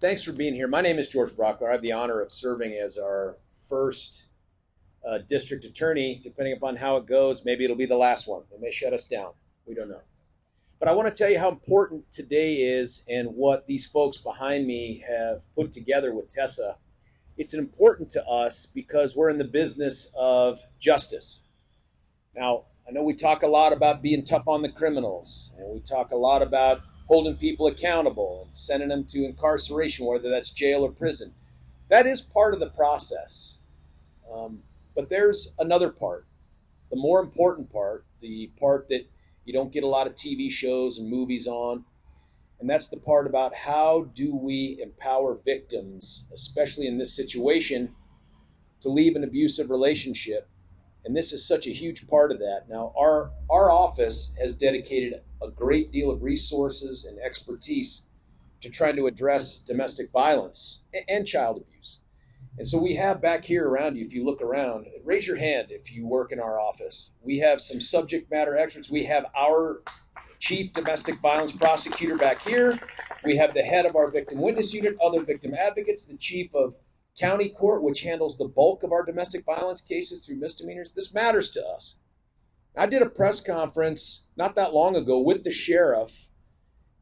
Thanks for being here. My name is George Brauchler. I have the honor of serving as our first district attorney. Depending upon how it goes, maybe it'll be the last one. They may shut us down. We don't know. But I want to tell you how important today is and what these folks behind me have put together with TESSA. It's important to us because we're in the business of justice. Now, I know we talk a lot about being tough on the criminals, and we talk a lot about holding people accountable and sending them to incarceration, whether that's jail or prison. That is part of the process. But there's another part, the more important part, the part that you don't get a lot of TV shows and movies on. And that's the part about how do we empower victims, especially in this situation, to leave an abusive relationship. And this is such a huge part of that. Now, our office has dedicated a great deal of resources and expertise to trying to address domestic violence and child abuse. And so we have back here around you, if you look around, raise your hand if you work in our office. We have some subject matter experts. We have our chief domestic violence prosecutor back here. We have the head of our victim witness unit, other victim advocates, the chief of county court, which handles the bulk of our domestic violence cases through misdemeanors. This matters to us. I did a press conference not that long ago with the sheriff,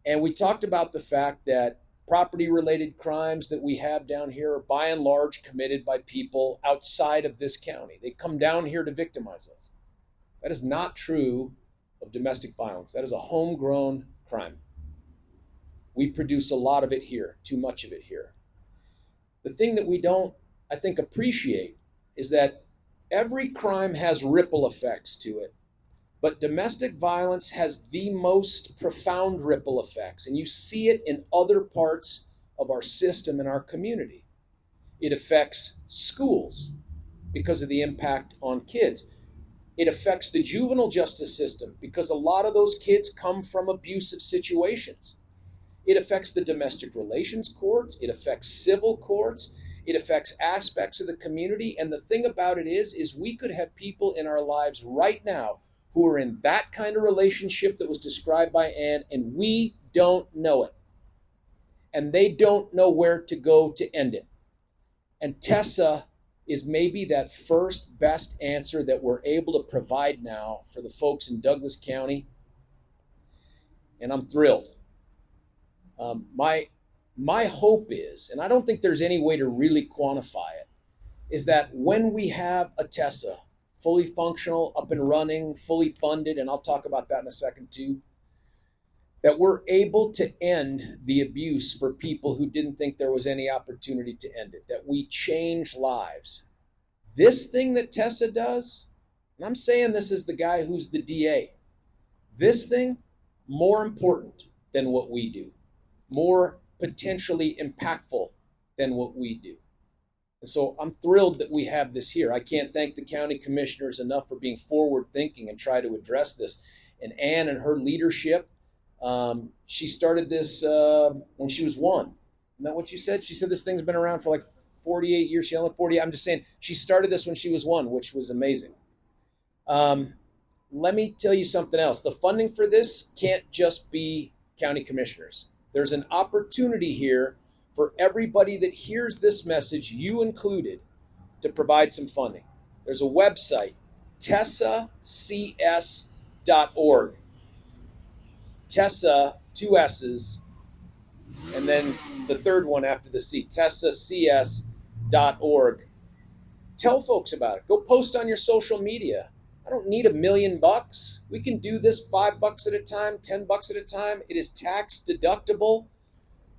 and we talked about the fact that property-related crimes that we have down here are by and large committed by people outside of this county. They come down here to victimize us. That is not true of domestic violence. That is a homegrown crime. We produce a lot of it here, too much of it here. The thing that we don't, I think, appreciate is that every crime has ripple effects to it, but domestic violence has the most profound ripple effects, and you see it in other parts of our system and our community. It affects schools because of the impact on kids. It affects the juvenile justice system because a lot of those kids come from abusive situations. It affects the domestic relations courts. It affects civil courts. It affects aspects of the community. And the thing about it is we could have people in our lives right now who are in that kind of relationship that was described by Ann, and we don't know it. And they don't know where to go to end it. And TESSA is maybe that first best answer that we're able to provide now for the folks in Douglas County. And I'm thrilled. My hope is, and I don't think there's any way to really quantify it, is that when we have a TESSA fully functional, up and running, fully funded, and I'll talk about that in a second too, that we're able to end the abuse for people who didn't think there was any opportunity to end it, that we change lives. This thing that TESSA does, and I'm saying this as the guy who's the DA, this thing, more important than what we do. More potentially impactful than what we do. And so I'm thrilled that we have this here. I can't thank the county commissioners enough for being forward thinking and try to address this. And Ann and her leadership, she started this when she was 1. Isn't that what you said? She said this thing's been around for like 48 years. She only 40. I'm just saying she started this when she was 1, which was amazing. Let me tell you something else. The funding for this can't just be county commissioners. There's an opportunity here for everybody that hears this message, you included, to provide some funding. There's a website, TESSACS.org. TESSA, 2 S's, and then the third one after the C, TESSACS.org. Tell folks about it. Go post on your social media. I don't need $1 million. We can do this $5 at a time, $10 at a time. It is tax deductible.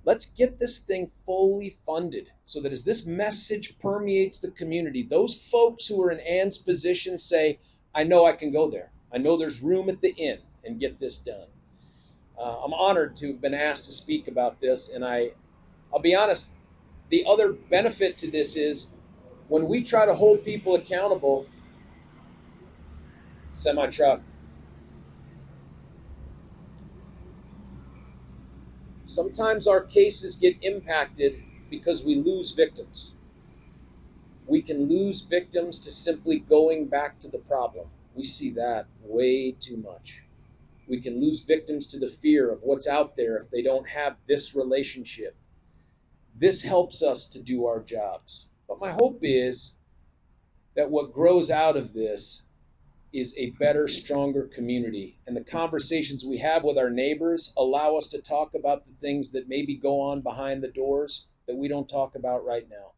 Let's get this thing fully funded so that as this message permeates the community, those folks who are in Ann's position say, I know I can go there. I know there's room at the inn and get this done. I'm honored to have been asked to speak about this. And I'll be honest, the other benefit to this is when we try to hold people accountable, semi-truck. Sometimes our cases get impacted because we lose victims. We can lose victims to simply going back to the problem. We see that way too much. We can lose victims to the fear of what's out there if they don't have this relationship. This helps us to do our jobs. But my hope is that what grows out of this is a better, stronger community. And the conversations we have with our neighbors allow us to talk about the things that maybe go on behind the doors that we don't talk about right now.